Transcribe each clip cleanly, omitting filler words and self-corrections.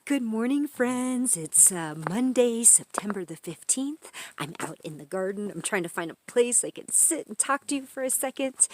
Good morning, friends. It's Monday, September the 15th. I'm out in the garden. I'm trying to find a place I can sit and talk to you for a second.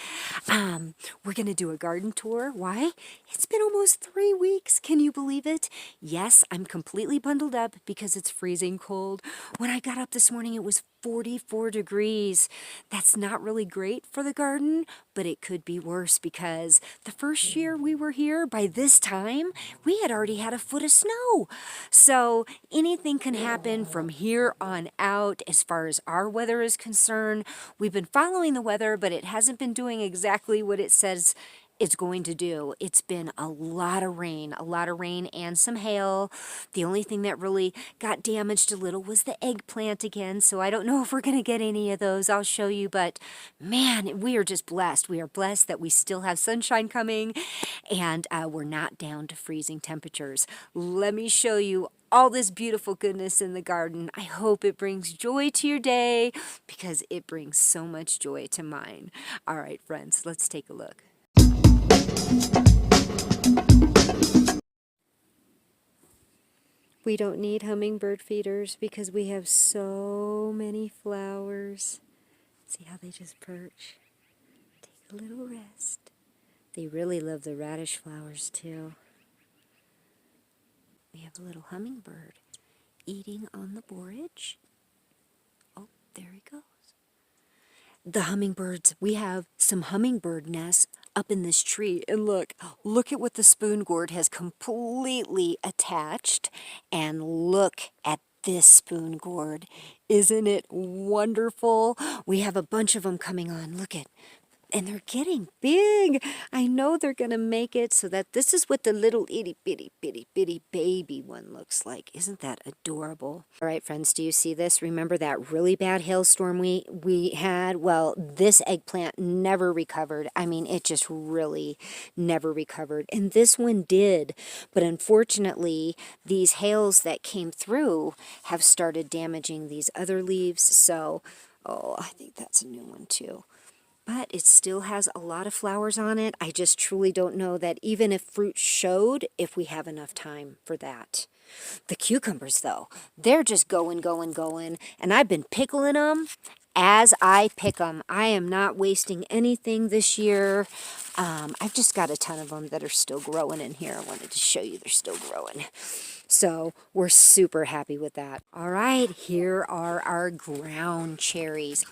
We're going to do a garden tour. Why? It's been almost 3 weeks. Can you believe it? Yes, I'm completely bundled up because it's freezing cold. When I got up this morning, it was 44 degrees. That's not really great for the garden, but it could be worse because the first year we were here, by this time, we had already had a foot of snow. So anything can happen from here on out as far as our weather is concerned. We've been following the weather, but it hasn't been doing exactly what it says it's going to do. It's been a lot of rain and some hail. The only thing that really got damaged a little was the eggplant again, so I don't know if we're going to get any of those. I'll show you, but man, we are just blessed. We are blessed that we still have sunshine coming, and we're not down to freezing temperatures. Let me show you all this beautiful goodness in the garden. I hope it brings joy to your day because it brings so much joy to mine. All right, friends, let's take a look. We don't need hummingbird feeders because we have so many flowers. See how they just perch? Take a little rest. They really love the radish flowers too. We have a little hummingbird eating on the borage. Oh, there he goes. The hummingbirds, we have some hummingbird nests up in this tree, and look at what the spoon gourd has completely attached, and look at this spoon gourd. Isn't it wonderful? We have a bunch of them coming on. Look at, and they're getting big. I know they're going to make it so that this is what the little itty bitty baby one looks like. Isn't that adorable? All right, friends, do you see this? Remember that really bad hailstorm we had? Well, this eggplant never recovered. I mean, it just really never recovered. And this one did. But unfortunately, these hails that came through have started damaging these other leaves. So, oh, I think that's a new one too. But it still has a lot of flowers on it. I just truly don't know that even if fruit showed, if we have enough time for that. The cucumbers, though, they're just going. And I've been pickling them as I pick them. I am not wasting anything this year. I've just got a ton of them that are still growing in here. I wanted to show you they're still growing. So we're super happy with that. All right, here are our ground cherries.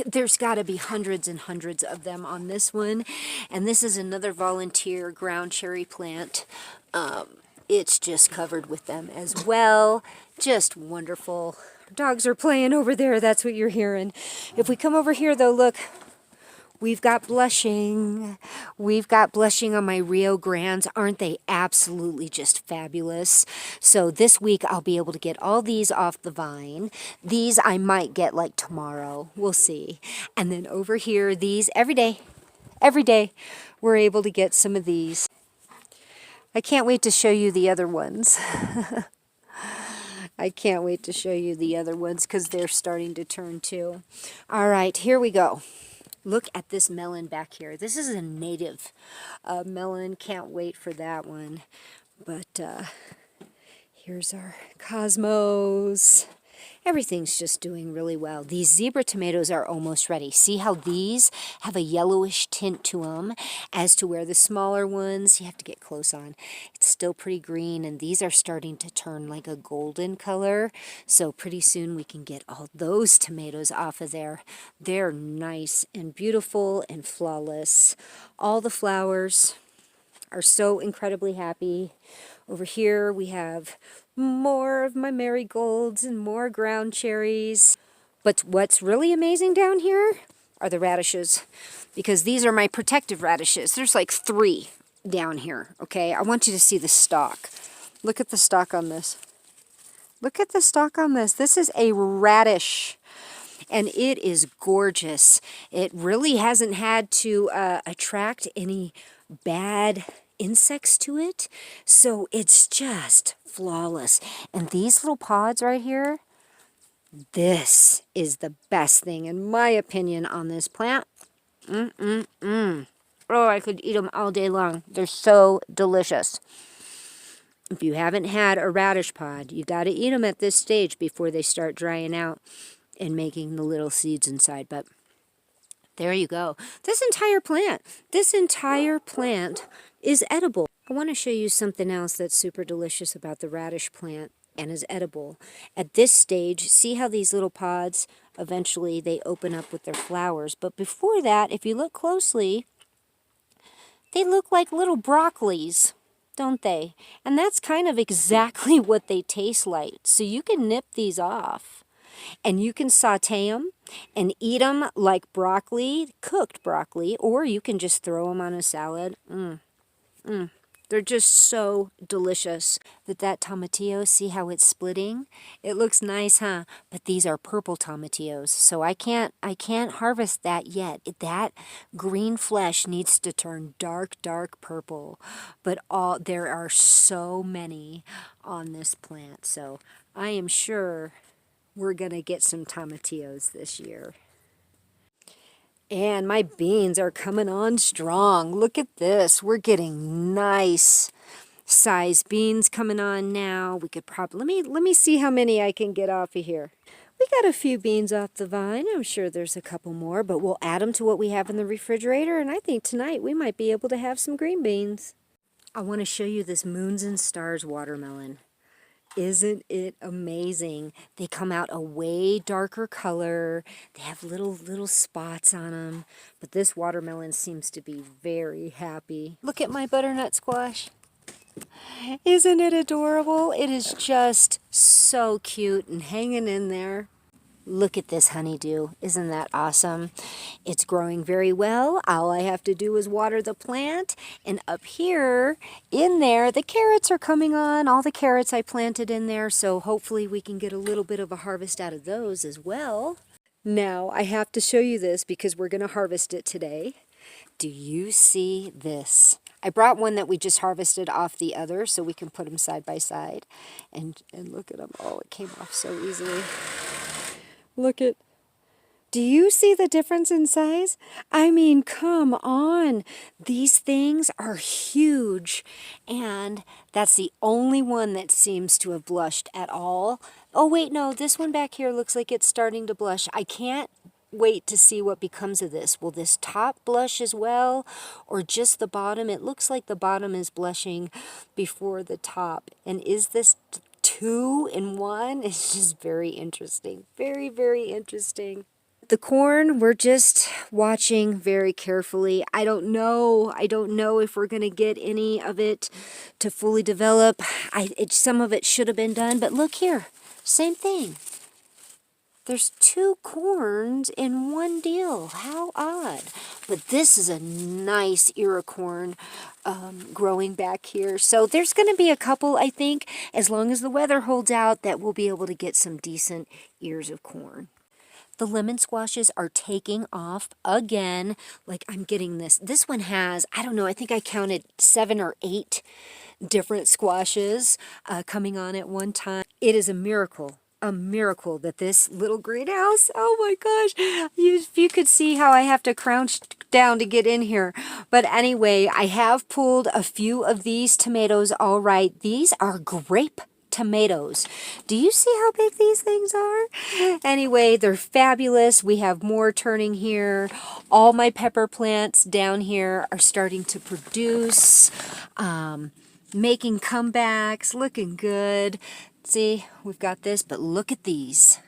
There's got to be hundreds and hundreds of them on this one. And this is another volunteer ground cherry plant. It's just covered with them as well. Just wonderful. Dogs are playing over there. That's what you're hearing. If we come over here, though, look. We've got blushing. We've got blushing on my Rio Grandes. Aren't they absolutely just fabulous? So this week I'll be able to get all these off the vine. These I might get like tomorrow. We'll see. And then over here, these every day, we're able to get some of these. I can't wait to show you the other ones. I can't wait to show you the other ones because they're starting to turn too. All right, here we go. Look at this melon back here. This is a native melon. Can't wait for that one. But here's our cosmos. Everything's just doing really well. These zebra tomatoes are almost ready. See how these have a yellowish tint to them as to where the smaller ones, you have to get close on. It's still pretty green, and these are starting to turn like a golden color. So pretty soon we can get all those tomatoes off of there. They're nice and beautiful and flawless. All the flowers are so incredibly happy. Over here we have more of my marigolds and more ground cherries. But what's really amazing down here are the radishes, because these are my protective radishes. There's like 3 down here, okay? I want you to see the stalk. Look at the stalk on this. Look at the stalk on this. This is a radish, and it is gorgeous. It really hasn't had to attract any bad insects to it, so it's just flawless. And these little pods right here, this is the best thing in my opinion on this plant. Oh, I could eat them all day long. They're so delicious. If you haven't had a radish pod, you got to eat them at this stage before they start drying out and making the little seeds inside. But there you go. This entire plant is edible. I want to show you something else that's super delicious about the radish plant and is edible. At this stage, see how these little pods, eventually they open up with their flowers. But before that, if you look closely, they look like little broccolis, don't they? And that's kind of exactly what they taste like. So you can nip these off. And you can saute them and eat them like broccoli, cooked broccoli, or you can just throw them on a salad. They're just so delicious. That tomatillo, see how it's splitting? It looks nice, huh? But these are purple tomatillos, so I can't harvest that yet. That green flesh needs to turn dark purple. But there are so many on this plant, so I am sure we're going to get some tomatillos this year. And my beans are coming on strong. Look at this. We're getting nice size beans coming on now. We could probably, let me see how many I can get off of here. We got a few beans off the vine. I'm sure there's a couple more, but we'll add them to what we have in the refrigerator. And I think tonight we might be able to have some green beans. I want to show you this Moons and Stars watermelon. Isn't it amazing? They come out a way darker color. They have little spots on them. But this watermelon seems to be very happy. Look at my butternut squash. Isn't it adorable? It is just so cute and hanging in there. Look at this honeydew. Isn't that awesome? It's growing very well. All I have to do is water the plant. And up here, in there, the carrots are coming on. All the carrots I planted in there. So hopefully we can get a little bit of a harvest out of those as well. Now, I have to show you this because we're going to harvest it today. Do you see this? I brought one that we just harvested off the other so we can put them side by side. And look at them. Oh, it came off so easily. Look at, do you see the difference in size? I mean, come on. These things are huge. And that's the only one that seems to have blushed at all. Oh, wait, no, this one back here looks like it's starting to blush. I can't wait to see what becomes of this. Will this top blush as well, or just the bottom? It looks like the bottom is blushing before the top. And is this 2 in 1? It's just very interesting. Very, very interesting. The corn, we're just watching very carefully. I don't know if we're going to get any of it to fully develop. Some of it should have been done, but look here. Same thing. There's 2 corns in one deal. How odd. But this is a nice ear corn growing back here. So there's going to be a couple, I think, as long as the weather holds out, that we'll be able to get some decent ears of corn. The lemon squashes are taking off again. Like, I'm getting this. This one has, I don't know, I think I counted 7 or 8 different squashes coming on at one time. It is a miracle. A miracle that this little greenhouse, oh my gosh, if you could see how I have to crouch down to get in here. But anyway, I have pulled a few of these tomatoes all right. These are grape tomatoes. Do you see how big these things are? Anyway, they're fabulous. We have more turning here. All my pepper plants down here are starting to produce, making comebacks, looking good. See, we've got this, but look at these.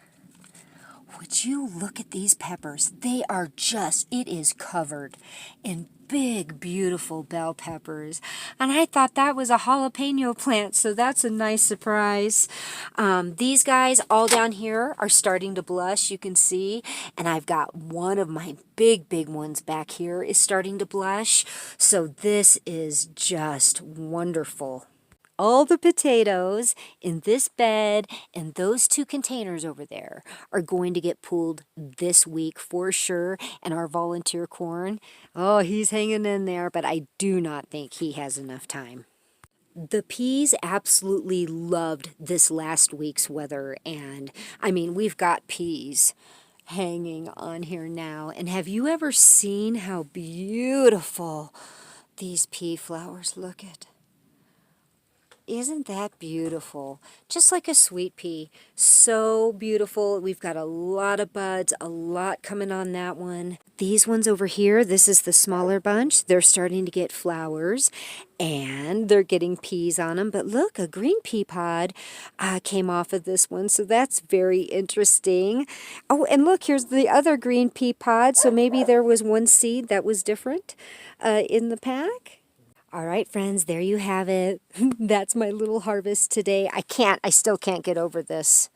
Would you look at these peppers? They are just, it is covered in big, beautiful bell peppers. And I thought that was a jalapeno plant, so that's a nice surprise. These guys all down here are starting to blush, you can see. And I've got one of my big ones back here is starting to blush. So this is just wonderful. All the potatoes in this bed and those 2 containers over there are going to get pulled this week for sure. And our volunteer corn, oh, he's hanging in there, but I do not think he has enough time. The peas absolutely loved this last week's weather. And I mean, we've got peas hanging on here now. And have you ever seen how beautiful these pea flowers look at? Isn't that beautiful? Just like a sweet pea. So beautiful. We've got a lot of buds, a lot coming on that one. These ones over here, this is the smaller bunch. They're starting to get flowers and they're getting peas on them. But look, a green pea pod came off of this one, so that's very interesting. Oh, and look, here's the other green pea pod. So maybe there was one seed that was different in the pack. All right, friends, there you have it. That's my little harvest today. I still can't get over this,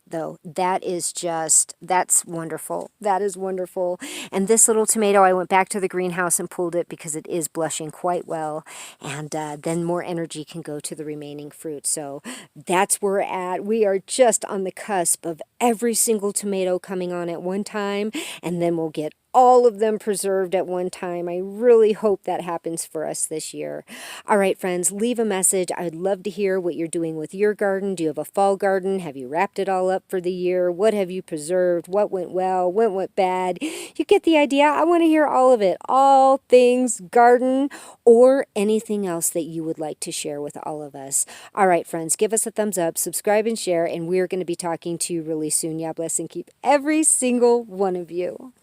though. That's wonderful. That is wonderful. And this little tomato, I went back to the greenhouse and pulled it because it is blushing quite well. And then more energy can go to the remaining fruit. So that's where we're at. We are just on the cusp of every single tomato coming on at one time, and then we'll get all of them preserved at one time. I really hope that happens for us this year. All right, friends, leave a message. I'd love to hear what you're doing with your garden. Do you have a fall garden? Have you wrapped it all up for the year? What have you preserved? What went well? What went bad? You get the idea. I want to hear all of it. All things garden or anything else that you would like to share with all of us. All right, friends, give us a thumbs up, subscribe and share, and we're going to be talking to you really soon. God bless and keep every single one of you.